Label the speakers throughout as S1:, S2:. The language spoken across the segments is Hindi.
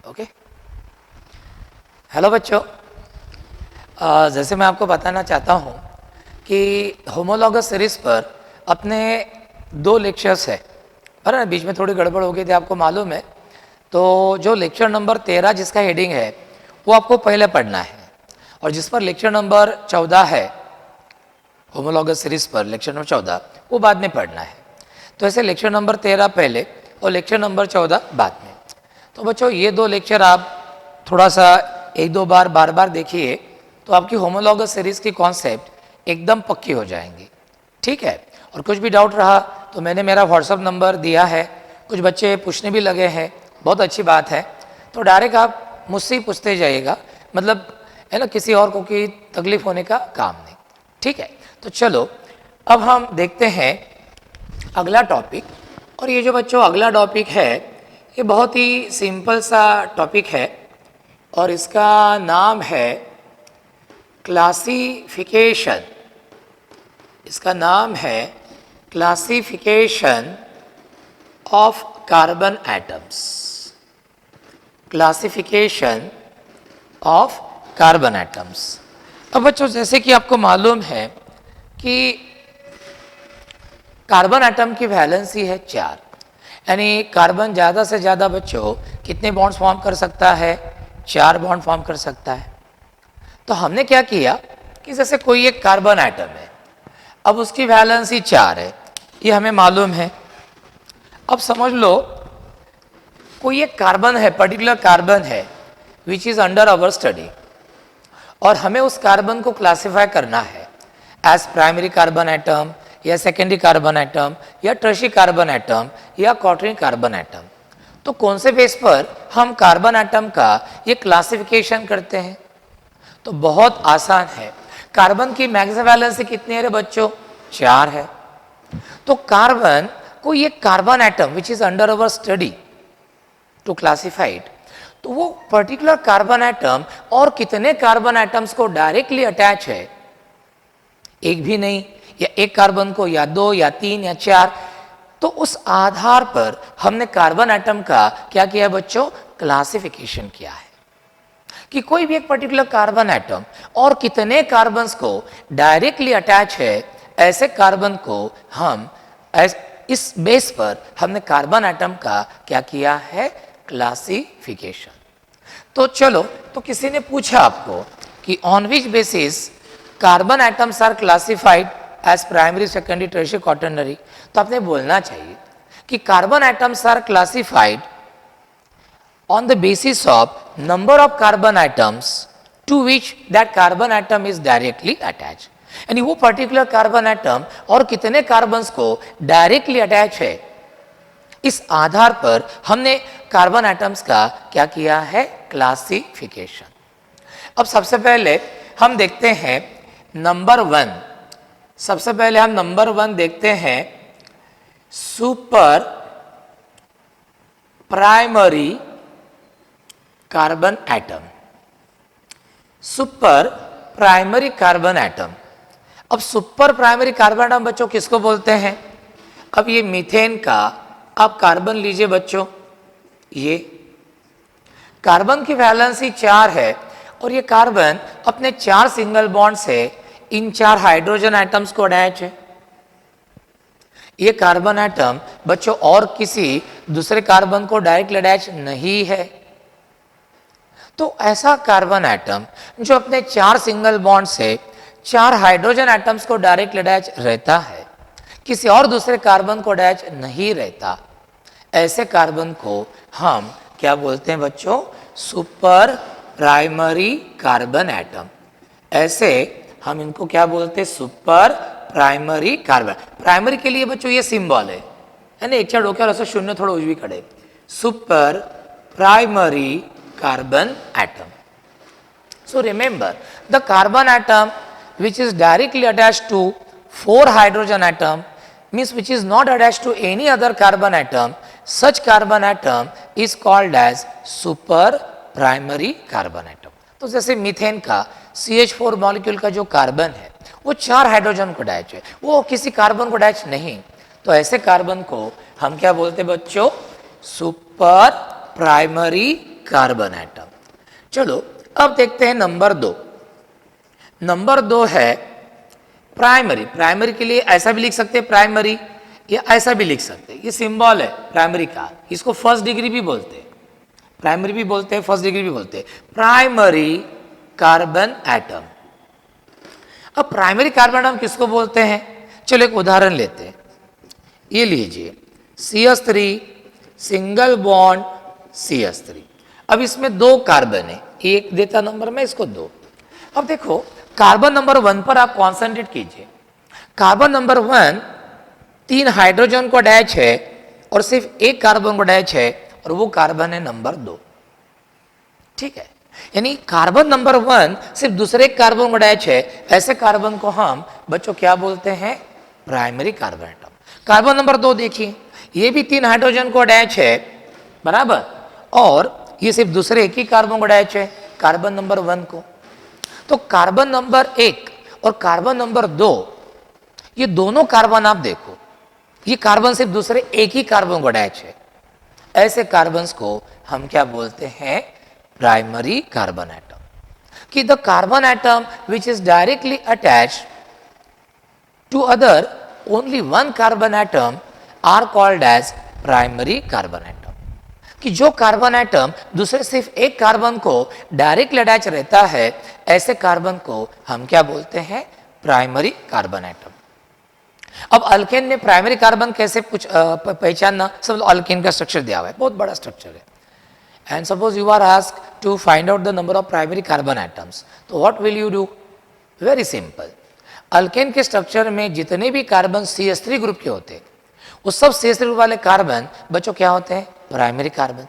S1: ओके। हेलो बच्चों, जैसे मैं आपको बताना चाहता हूँ कि होमोलॉगस सीरीज पर अपने 2 लेक्चर्स है, पर ना बीच में थोड़ी गड़बड़ हो गई थी, आपको मालूम है। तो जो लेक्चर नंबर 13 जिसका हेडिंग है वो आपको पहले पढ़ना है, और जिस पर लेक्चर नंबर 14 है होमोलॉगस सीरीज पर लेक्चर नंबर 14 वो बाद में पढ़ना है। तो ऐसे लेक्चर नंबर 13 पहले और लेक्चर नंबर 14 बाद में। तो बच्चों ये 2 लेक्चर आप थोड़ा सा 1-2 बार बार बार देखिए तो आपकी होमोलॉगस सीरीज की कॉन्सेप्ट एकदम पक्की हो जाएंगी, ठीक है। और कुछ भी डाउट रहा तो मैंने मेरा व्हाट्सअप नंबर दिया है, कुछ बच्चे पूछने भी लगे हैं, बहुत अच्छी बात है। तो डायरेक्ट आप मुझसे ही पूछते जाइएगा, मतलब है ना, किसी और को की तकलीफ होने का काम नहीं, ठीक है। तो चलो अब हम देखते हैं अगला टॉपिक। और ये जो बच्चों अगला टॉपिक है ये बहुत ही सिंपल सा टॉपिक है और इसका नाम है क्लासिफिकेशन। इसका नाम है classification of carbon atoms. Classification of carbon atoms. अब बच्चों जैसे कि आपको मालूम है कि कार्बन एटम की वैलेंसी है 4, यानी कार्बन ज़्यादा से ज़्यादा बच्चों कितने बॉन्ड्स फॉर्म कर सकता है? 4 बॉन्ड फॉर्म कर सकता है। तो हमने क्या किया कि जैसे कोई एक कार्बन एटम है, अब उसकी वैलेंसी 4 है, ये हमें मालूम है। अब समझ लो कोई एक कार्बन है, पर्टिकुलर कार्बन है which is under our study, और हमें उस कार्बन को क्लासिफाई करना है एज प्राइमरी कार्बन एटम या सेकेंडरी कार्बन एटम या टर्शियरी कार्बन एटम या क्वार्टरनरी कार्बन एटम। तो कौन से बेस पर हम कार्बन एटम का ये क्लासिफिकेशन करते हैं? तो बहुत आसान है। कार्बन की मैक्सिमम वैलेंसी कितनी है रे बच्चों? 4 है। तो कार्बन को ये carbon atom which is under our study to classified, तो वो पर्टिकुलर कार्बन एटम और कितने कार्बन एटम्स को डायरेक्टली अटैच है? एक भी नहीं, या एक कार्बन को, या 2 या 3 या 4। तो उस आधार पर हमने कार्बन एटम का क्या किया बच्चों? क्लासिफिकेशन किया है कि कोई भी एक पर्टिकुलर कार्बन एटम और कितने कार्बन्स को डायरेक्टली अटैच है, ऐसे कार्बन को हम इस बेस पर हमने कार्बन एटम का क्या किया है? क्लासिफिकेशन। तो चलो, तो किसी ने पूछा आपको कि on which basis carbon atoms are classified as primary, secondary, tertiary, quaternary, तो आपने बोलना चाहिए कि carbon atoms are classified on the basis of number of carbon atoms to which that carbon atom is directly attached, यानी वो पर्टिकुलर कार्बन एटम और कितने कार्बन्स को डायरेक्टली अटैच है, इस आधार पर हमने कार्बन एटम्स का क्या किया है? क्लासिफिकेशन। अब सबसे पहले हम देखते हैं नंबर 1। सबसे पहले हम नंबर 1 देखते हैं, super primary carbon atom. Super primary carbon atom. अब सुपर प्राइमरी कार्बन एटम बच्चों किसको बोलते हैं? अब ये मीथेन का आप कार्बन लीजिए बच्चों, ये कार्बन की वैलेंसी 4 है और ये कार्बन अपने 4 सिंगल बॉन्ड से इन 4 हाइड्रोजन एटम्स को अटैच है। ये कार्बन एटम बच्चों और किसी दूसरे कार्बन को डायरेक्टली अटैच नहीं है। तो ऐसा कार्बन एटम जो अपने 4 सिंगल बॉन्ड से 4 हाइड्रोजन एटम्स को डायरेक्ट अटैच रहता है, किसी और दूसरे कार्बन को अटैच नहीं रहता, ऐसे कार्बन को हम क्या बोलते हैं बच्चों? Super primary carbon atom. ऐसे हम इनको क्या बोलते हैं? Super primary carbon. प्राइमरी के लिए बच्चों ये सिंबल है ना, एक चार डोक्यावर असं शून्य थोडं उजवी कडे, super primary carbon atom. So remember, the carbon atom which is directly attached to 4 hydrogen atom means which is not attached to any other carbon atom, such carbon atom is called as super primary carbon atom. तो जैसे मीथेन का CH4 मॉलिक्यूल का जो कार्बन है वो 4 हाइड्रोजन को अटैच है, वो किसी कार्बन को अटैच नहीं, तो ऐसे कार्बन को हम क्या बोलते हैं बच्चों? Super primary carbon atom. चलो अब देखते हैं नंबर 2। नंबर 2 है प्राइमरी। प्राइमरी के लिए ऐसा भी लिख सकते हैं प्राइमरी, या ऐसा भी लिख सकते हैं, ये सिंबल है प्राइमरी का, इसको फर्स्ट डिग्री भी बोलते हैं, प्राइमरी भी बोलते हैं, फर्स्ट डिग्री भी बोलते हैं, प्राइमरी कार्बन एटम। अब प्राइमरी कार्बन एटम किसको बोलते हैं? चलो एक उदाहरण लेते हैं, ये लीजिए CH3 सिंगल बॉन्ड CH3। अब इसमें 2 कार्बन है, एक देता नंबर में, इसको 2। अब देखो कार्बन नंबर 1 पर आप कॉन्सेंट्रेट कीजिए। कार्बन नंबर 1 3 हाइड्रोजन को अटैच है और सिर्फ एक कार्बन को अटैच है, और वो कार्बन है नंबर 2। ठीक है, यानी कार्बन नंबर 1 सिर्फ दूसरे कार्बन को अटैच है, ऐसे कार्बन को हम बच्चों क्या बोलते हैं? Primary carbon atom. Carbon number 2 देखिए, ये भी 3 हाइड्रोजन को अटैच है, बराबर, और ये सिर्फ दूसरे एक ही कार्बन को अटैच है, कार्बन नंबर 1 को। तो कार्बन नंबर 1 और कार्बन नंबर 2, ये दोनों कार्बन आप देखो, ये कार्बन सिर्फ दूसरे एक ही कार्बन को अटैच है, ऐसे कार्बन्स को हम क्या बोलते हैं? Primary carbon atom. कि the carbon atom which is directly attached to other only one carbon atom are called as primary carbon atom. कि जो कार्बन एटम दूसरे सिर्फ एक कार्बन को डायरेक्टली अटैच रहता है, ऐसे कार्बन को हम क्या बोलते हैं? Primary carbon atom. अब अल्केन में प्राइमरी कार्बन कैसे कुछ पहचानना? सब अल्केन का स्ट्रक्चर दिया हुआ है, बहुत बड़ा स्ट्रक्चर है। And suppose you are asked to find out the number of primary carbon atoms, तो what will you do? Very simple, alkane के स्ट्रक्चर में जितने भी कार्बन CH3 ग्रुप के होते हैं, वो सब CH3 ग्रुप वाले कार्बन बच्चों क्या होते हैं? Primary carbon.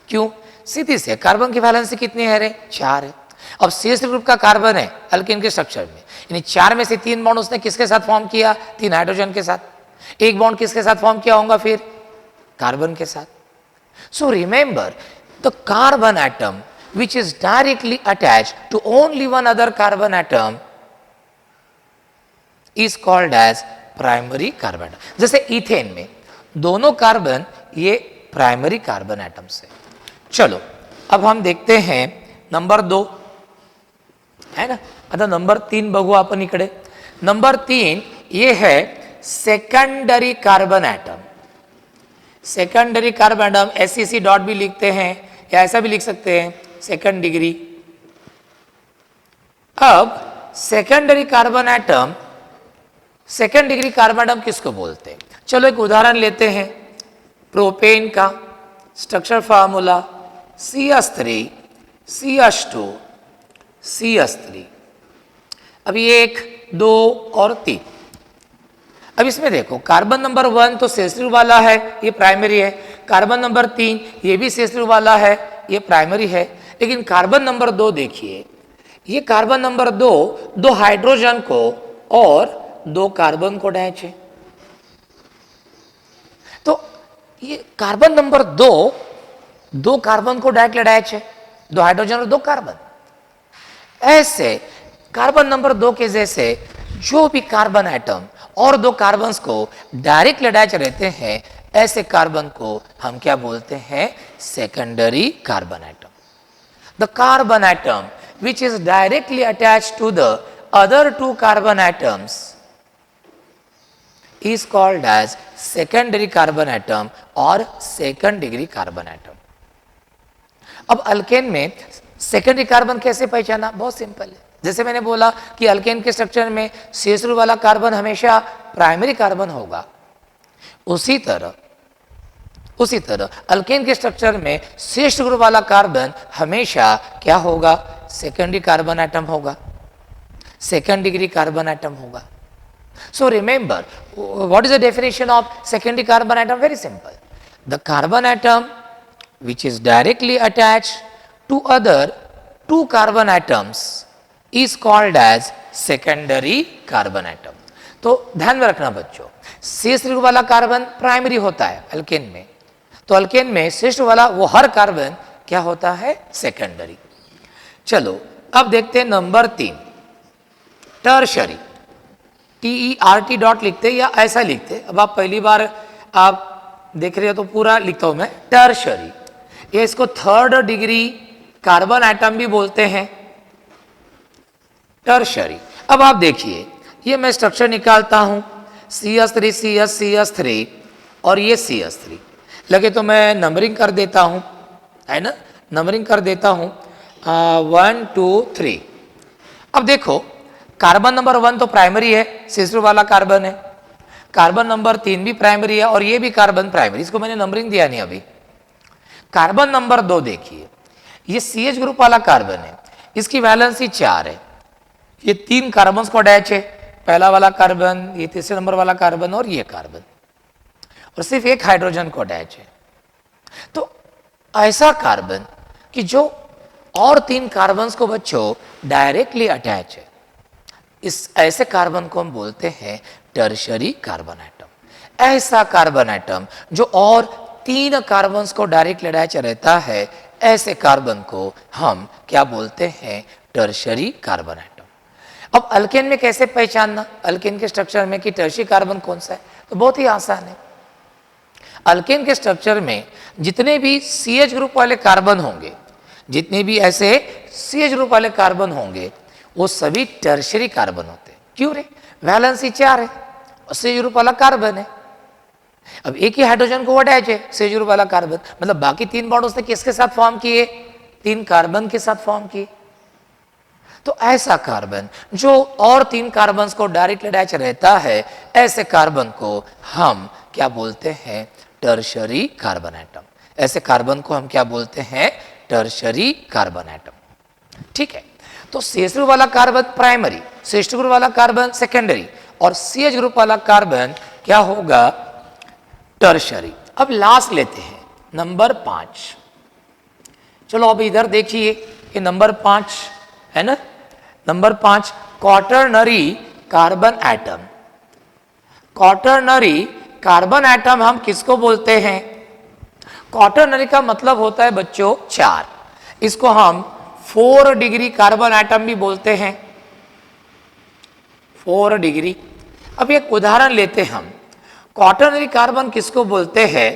S1: क्यों? सीधी से कार्बन की वैलेंसी कितनी है रे? 4 है। अब CH3 ग्रुप का कार्बन है अल्केन के स्ट्रक्चर में, यानी 4 में से 3 बॉन्ड उसने किसके साथ फॉर्म किया? 3 हाइड्रोजन के साथ। एक बॉन्ड किसके साथ फॉर्म किया होगा फिर? कार्बन के साथ। So remember, the carbon atom which is directly attached to only one other carbon atom is called as primary carbon atom. जैसे इथेन में दोनों कार्बन ये प्राइमरी कार्बन एटम्स है। चलो अब हम देखते हैं नंबर 2 है ना, आता नंबर 3 बघू आपण इकडे। नंबर 3 ये है secondary carbon atom. Secondary carbon atom SEC dot भी लिखते हैं, या ऐसा भी लिख सकते हैं, सेकंड डिग्री। अब secondary carbon atom, second degree carbon atom किसको बोलते हैं? चलो एक उदाहरण लेते हैं, प्रोपेन का structure formula CH3 CH2 CH3। अभी 1 2 और 3। अब इसमें देखो कार्बन नंबर 1 तो CH3 वाला है, ये प्राइमरी है। कार्बन नंबर 3 ये भी CH3 वाला है, ये प्राइमरी है। लेकिन कार्बन नंबर 2 देखिए, ये कार्बन नंबर 2 हाइड्रोजन को और 2 कार्बन को अटैच है। तो ये कार्बन नंबर 2 कार्बन को डायरेक्टली अटैच है, 2 हाइड्रोजन और 2 कार्बन। ऐसे कार्बन नंबर 2 के जैसे जो भी कार्बन एटम और 2 कार्बन्स को डायरेक्टली अटैच रहते हैं, ऐसे कार्बन को हम क्या बोलते हैं? Secondary carbon atom. The carbon atom which is directly attached to the other 2 carbon atoms is called as secondary carbon atom और second degree carbon atom। अब अल्केन में सेकेंडरी कार्बन कैसे पहचाना? बहुत सिंपल है। जैसे मैंने बोला कि अल्केन के स्ट्रक्चर में CH3 वाला कार्बन हमेशा प्राइमरी कार्बन होगा, उसी तरह अल्केन के स्ट्रक्चर में CH2 ग्रुप वाला कार्बन हमेशा क्या होगा? सेकेंडरी कार्बन एटम होगा, सेकेंड डिग्री कार्बन एटम होगा। So remember, what is the definition of secondary carbon atom? Very simple. The carbon atom which is directly attached to other 2 carbon atoms is called as secondary carbon atom। तो ध्यान में रखना बच्चों, CH3 वाला कार्बन प्राइमरी होता है अल्केन में, तो अल्केन में CH2 वाला वो हर कार्बन क्या होता है? सेकेंडरी। चलो अब देखते हैं नंबर 3, टर्शरी। TERT डॉट लिखते या ऐसा लिखते। अब आप पहली बार आप देख रहे हो तो पूरा लिखता हूं मैं, टर्शरी। ये इसको थर्ड डिग्री कार्बन एटम भी बोलते हैं, टर्शरी। अब आप देखिए, ये मैं स्ट्रक्चर निकालता हूं, CH3 CH CH3 और ये CH3 लगे तो मैं नंबरिंग कर देता हूं, है ना, नंबरिंग कर देता हूं 1 2 3। अब देखो कार्बन नंबर 1 तो प्राइमरी है, CH2 वाला कार्बन है, कार्बन नंबर 3 भी प्राइमरी है और ये भी कार्बन प्राइमरी, इसको मैंने नंबरिंग दिया नहीं अभी। कार्बन नंबर 2 देखिए, ये CH ग्रुप वाला कार्बन है, इसकी वैलेंसी 4 है, ये 3 कार्बन को अटैच है, पहला वाला कार्बन, ये तीसरे नंबर वाला कार्बन और ये कार्बन, और सिर्फ एक हाइड्रोजन को अटैच है। तो ऐसा कार्बन कि जो और 3 कार्बन को बच्चों डायरेक्टली अटैच है, इस ऐसे कार्बन को हम बोलते हैं टर्शरी कार्बन एटम। ऐसा कार्बन एटम जो और 3 कार्बन को डायरेक्टली अटैच रहता है, ऐसे कार्बन को हम क्या बोलते हैं, टर्शरी कार्बन एटम। अब अल्केन में कैसे पहचानना, अल्केन के स्ट्रक्चर में कि टर्शरी कार्बन कौन सा है, तो बहुत ही आसान है। अल्केन के स्ट्रक्चर में जितने भी CH ग्रुप वाले कार्बन होंगे, जितने भी ऐसे CH ग्रुप वाले कार्बन होंगे, वो सभी टर्शरी कार्बन होते हैं। क्यों रे, वैलेंसी 4 है और CH ग्रुप वाला कार्बन है। अब एक ही हाइड्रोजन को अटैच है CH ग्रुप वाला कार्बन, मतलब बाकी 3 बॉन्ड उसने किसके साथ फॉर्म किए, 3 कार्बन के साथ फॉर्म किए। तो ऐसा कार्बन जो और 3 कार्बन को डायरेक्ट अटैच रहता है, ऐसे कार्बन को हम क्या बोलते हैं, टर्शरी कार्बन एटम। ऐसे कार्बन को हम क्या बोलते हैं, टर्शरी कार्बन एटम। ठीक है, तो CH ग्रुप वाला कार्बन प्राइमरी, CH2 ग्रुप वाला कार्बन सेकेंडरी और CH ग्रुप वाला कार्बन क्या होगा, टर्शरी। अब लास्ट लेते हैं नंबर 5। चलो अब इधर देखिए, ये नंबर 5 है ना, number 5 quaternary carbon atom. Quaternary carbon atom हम किसको बोलते हैं, क्वाटरनरी का मतलब होता है बच्चों 4, इसको हम 4 डिग्री कार्बन एटम भी बोलते हैं, 4 डिग्री। अब एक उदाहरण लेते हम, क्वाटरनरी कार्बन किसको बोलते हैं,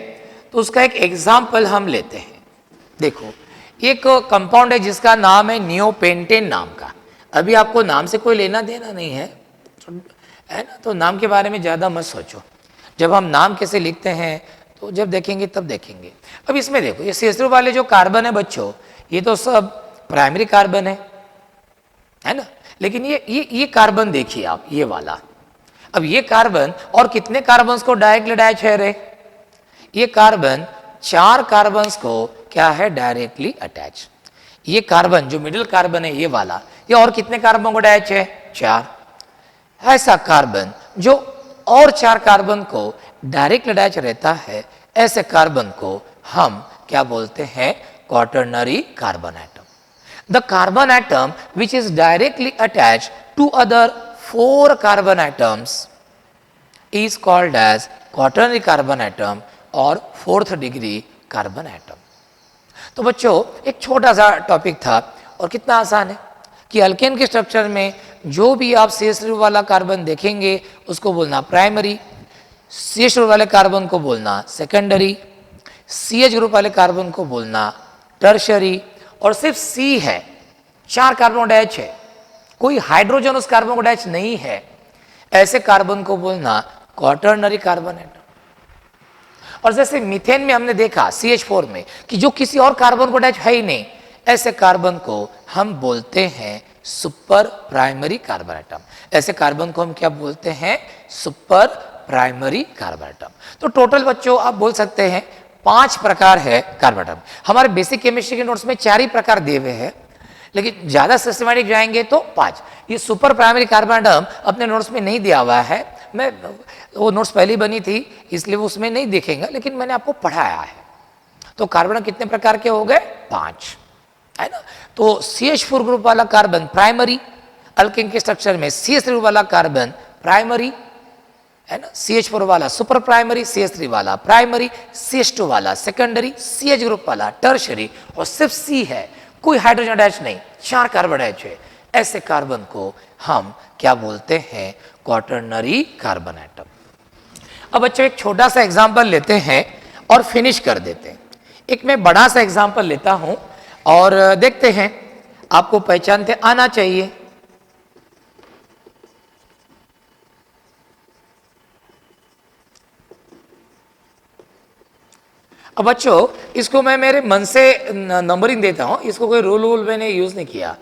S1: तो उसका एक एग्जाम्पल हम लेते हैं। देखो एक कंपाउंड है जिसका नाम है नियोपेंटेन नाम का। अभी आपको नाम से कोई लेना देना नहीं है ना, तो नाम के बारे में ज़्यादा मत सोचो, जब हम नाम कैसे लिखते हैं तो जब देखेंगे तब देखेंगे। अब इसमें देखो ये CH3 वाले जो कार्बन है बच्चों, ये तो सब प्राइमरी कार्बन है ना, लेकिन ये कार्बन देखिए आप, ये वाला। अब ये कार्बन और कितने कार्बन को डायरेक्टली अटैच है रे, ये कार्बन 4 कार्बन को क्या है, डायरेक्टली अटैच। ये कार्बन जो मिडिल कार्बन है ये वाला, ये और कितने कार्बन को अटैच है, 4। ऐसा कार्बन जो और 4 कार्बन को डायरेक्ट अटैच रहता है, ऐसे कार्बन को हम क्या बोलते हैं, quaternary carbon atom. The carbon atom which is directly attached to other 4 carbon atoms is called as quaternary carbon atom और 4th डिग्री कार्बन एटम। तो बच्चों एक छोटा सा टॉपिक था और कितना आसान है कि अल्केन के स्ट्रक्चर में जो भी आप CH ग्रुप वाला कार्बन देखेंगे उसको बोलना प्राइमरी, CH ग्रुप वाले कार्बन को बोलना सेकेंडरी, CH ग्रुप वाले कार्बन को बोलना टर्शरी, और सिर्फ C है, 4 कार्बन अटैच है, कोई हाइड्रोजन उस कार्बन को अटैच नहीं है, ऐसे कार्बन को बोलना क्वाटरनरी कार्बन एटम। और जैसे मीथेन में हमने देखा CH4 में कि जो किसी और कार्बन को अटैच है ही नहीं, ऐसे कार्बन को हम बोलते हैं सुपर प्राइमरी कार्बन एटम। ऐसे कार्बन को हम क्या बोलते हैं, सुपर प्राइमरी कार्बन एटम। तो टोटल बच्चों आप बोल सकते हैं 5 प्रकार है कार्बन एटम। हमारे बेसिक केमिस्ट्री के नोट्स में 4 ही प्रकार दिए हुए हैं, लेकिन ज्यादा सिस्टमैटिक जाएंगे तो 5। ये सुपर प्राइमरी कार्बन एटम अपने नोट्स में नहीं दिया हुआ है, मैं वो नोट्स पहले बनी थी इसलिए वो उसमें नहीं दिखेगा, लेकिन मैंने आपको पढ़ाया है। तो कार्बन कितने प्रकार के हो गए, 5 है ना। तो CH4 ग्रुप वाला कार्बन प्राइमरी, अल्केन के स्ट्रक्चर में CH3 ग्रुप वाला कार्बन प्राइमरी है ना, CH4 वाला सुपर प्राइमरी, CH3 वाला प्राइमरी, CH2 वाला सेकेंडरी, CH ग्रुप वाला टर्शरी, और सिर्फ C है, कोई हाइड्रोजन अटैच नहीं, 4 कार्बन अटैच है। ऐसे कार्बन को हम क्या बोलते हैं, क्वाटरनरी कार्बन एटम। अब बच्चों एक छोटा सा एग्जांपल लेते हैं और फिनिश कर देते हैं। एक मैं बड़ा सा एग्जाम्पल लेता हूं और देखते हैं, आपको पहचानते आना चाहिए। अब बच्चों, इसको मैं मेरे मन से नंबरिंग देता हूं, इसको कोई रूल वूल मैंने यूज नहीं किया।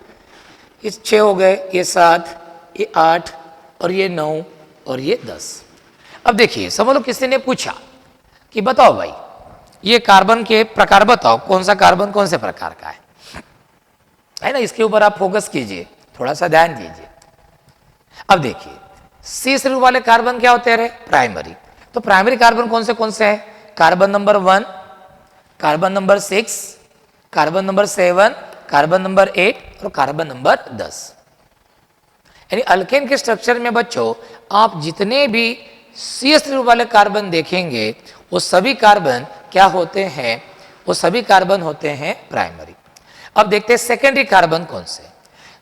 S1: ये 6 हो गए, ये 7, ये 8 और ये 9 और ये 10। अब देखिए, समझ लो किसी ने पूछा कि बताओ भाई, ये कार्बन के प्रकार बताओ, कौन सा कार्बन कौन से प्रकार का है ना, इसके ऊपर आप फोकस कीजिए, थोड़ा सा ध्यान दीजिए। अब देखिए, सी समूह वाले कार्बन क्या होते हैं? प्राइमरी। तो प्राइमरी कार्बन कौन से हैं? Carbon number 1, carbon number 6, carbon number 7, carbon number 8 और कार्बन नंबर 10। यानी अल्केन के स्ट्रक्चर में बच्चों, आप जितने भी CH समूह वाले कार्बन देखेंगे, वो सभी कार्बन क्या होते हैं? वो सभी कार्बन होते हैं प्राइमरी। अब देखते हैं सेकेंडरी कार्बन कौन से।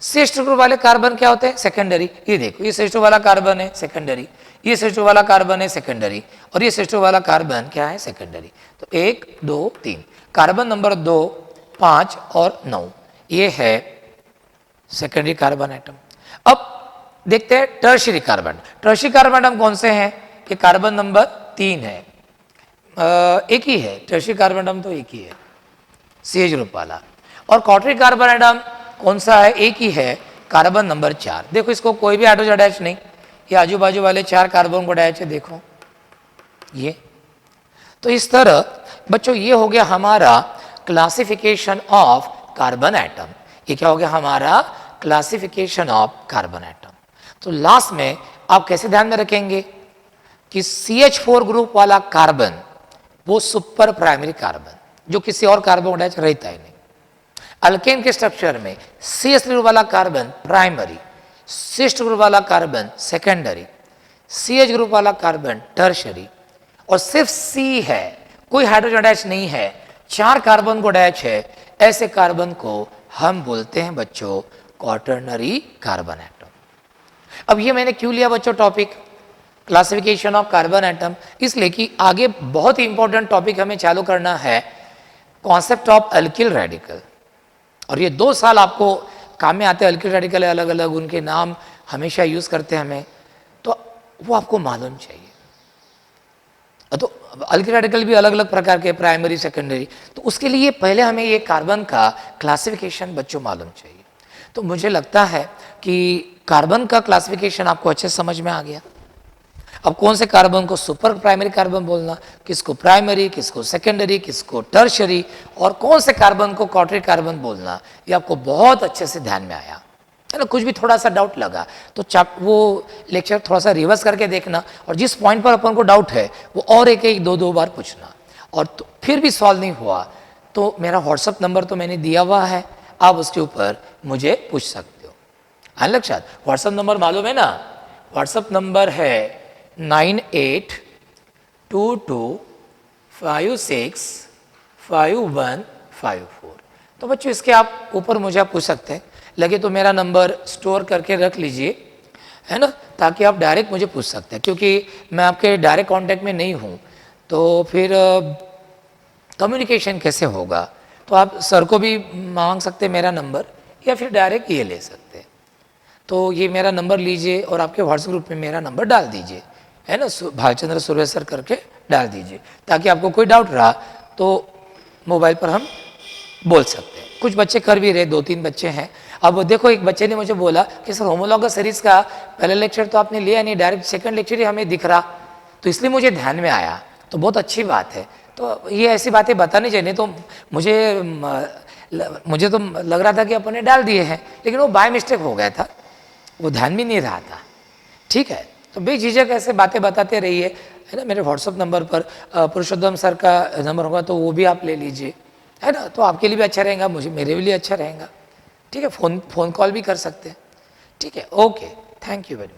S1: CH ग्रुप वाले कार्बन क्या होते हैं? सेकेंडरी। ये देखो, ये CH वाला कार्बन है सेकेंडरी, ये CH वाला कार्बन है सेकेंडरी और ये CH वाला कार्बन क्या है? सेकेंडरी। तो 1 2 3 कार्बन नंबर 2, 5 और 9 ये है सेकेंडरी कार्बन एटम। अब देखते हैं tertiary carbon. Tertiary carbon atom कौन से हैं? ये कार्बन नंबर 3 है, एक ही है टर्शियरी कार्बन एटम, तो एक ही है CH ग्रुप वाला। और क्वार्टरी कार्बन एटम कौन सा है? एक ही है, कार्बन नंबर 4। देखो, इसको कोई भी हाइड्रोजन अटैच नहीं, ये आजू बाजू वाले 4 कार्बन को अटैच है, देखो ये। तो इस तरह बच्चों, ये हो गया हमारा क्लासिफिकेशन ऑफ कार्बन एटम। ये क्या हो गया? हमारा क्लासिफिकेशन ऑफ कार्बन एटम। तो लास्ट में आप कैसे ध्यान में रखेंगे कि CH4 ग्रुप वाला कार्बन वो सुपर प्राइमरी कार्बन, जो किसी और कार्बन को अटैच रहता ही नहीं। अल्केन के स्ट्रक्चर में CH ग्रुप वाला कार्बन प्राइमरी, सिस्ट ग्रुप वाला कार्बन सेकेंडरी, CH ग्रुप वाला कार्बन टर्शियरी और सिर्फ C है, कोई हाइड्रोजन अटैच नहीं है, 4 कार्बन को अटैच है, ऐसे कार्बन को हम बोलते हैं बच्चों क्वाटरनरी कार्बन एटम। अब ये मैंने क्यों लिया बच्चों topic classification of carbon atom? इसलिए कि आगे बहुत ही इंपॉर्टेंट टॉपिक हमें चालू करना है, कॉन्सेप्ट ऑफ अल्किल रेडिकल। और ये 2 साल आपको काम में आते हैं। अल्किल रेडिकल अलग अलग उनके नाम हमेशा यूज करते हैं हमें, तो वो आपको मालूम चाहिए। तो अल्किल रेडिकल भी अलग अलग प्रकार के, प्राइमरी सेकेंडरी, तो उसके लिए पहले हमें ये कार्बन का क्लासिफिकेशन बच्चों मालूम चाहिए। तो मुझे लगता है कि कार्बन का क्लासिफिकेशन आपको अच्छे समझ में आ गया। अब कौन से कार्बन को सुपर प्राइमरी कार्बन बोलना, किसको प्राइमरी, किसको सेकेंडरी, किसको टर्शियरी, और कौन से कार्बन को क्वार्टरी कार्बन बोलना, ये आपको बहुत अच्छे से ध्यान में आया है ना। कुछ भी थोड़ा सा डाउट लगा तो वो लेक्चर थोड़ा सा रिवर्स करके देखना, और जिस पॉइंट पर अपन को डाउट है वो और एक दो बार पूछना, और तो फिर भी सॉल्व नहीं हुआ तो मेरा व्हाट्सअप नंबर तो मैंने दिया हुआ है, आप उसके ऊपर मुझे पूछ सकते हो। हाँ लक्षात, व्हाट्सअप नंबर मालूम है ना? व्हाट्सअप नंबर है 9822565154। तो बच्चों, इसके आप ऊपर मुझे आप पूछ सकते हैं। लगे तो मेरा नंबर स्टोर करके रख लीजिए, है ना, ताकि आप डायरेक्ट मुझे पूछ सकते हैं, क्योंकि मैं आपके डायरेक्ट कांटेक्ट में नहीं हूँ, तो फिर कम्युनिकेशन कैसे होगा? तो आप सर को भी मांग सकते हैं मेरा नंबर, या फिर डायरेक्ट ये ले सकते हैं। तो ये मेरा नंबर लीजिए और आपके व्हाट्सएप ग्रुप में मेरा नंबर डाल दीजिए, है ना, भालचंद्र सुरेश्वर करके डाल दीजिए, ताकि आपको कोई डाउट रहा तो मोबाइल पर हम बोल सकते हैं। कुछ बच्चे कर भी रहे, 2-3 बच्चे हैं। अब देखो, एक बच्चे ने मुझे बोला कि सर होमोलॉगस सीरीज का पहला लेक्चर तो आपने लिया नहीं, डायरेक्ट सेकंड लेक्चर ही हमें दिख रहा, तो इसलिए मुझे ध्यान में आया। तो बहुत अच्छी बात है, तो ये ऐसी बातें बतानी चाहिए। तो मुझे तो लग रहा था कि अपन ने डाल दिए हैं, लेकिन वो बाय मिस्टेक हो गया था, वो ध्यान भी नहीं रहा था। ठीक है, तो बेझिझक ऐसे बातें बताते रहिए, है ना। मेरे व्हाट्सअप नंबर पर पुरुषोत्तम सर का नंबर होगा, तो वो भी आप ले लीजिए, है ना। तो आपके लिए भी अच्छा रहेगा, मेरे लिए अच्छा रहेगा। ठीक है, फोन कॉल भी कर सकते हैं। ठीक है, okay, thank you very much.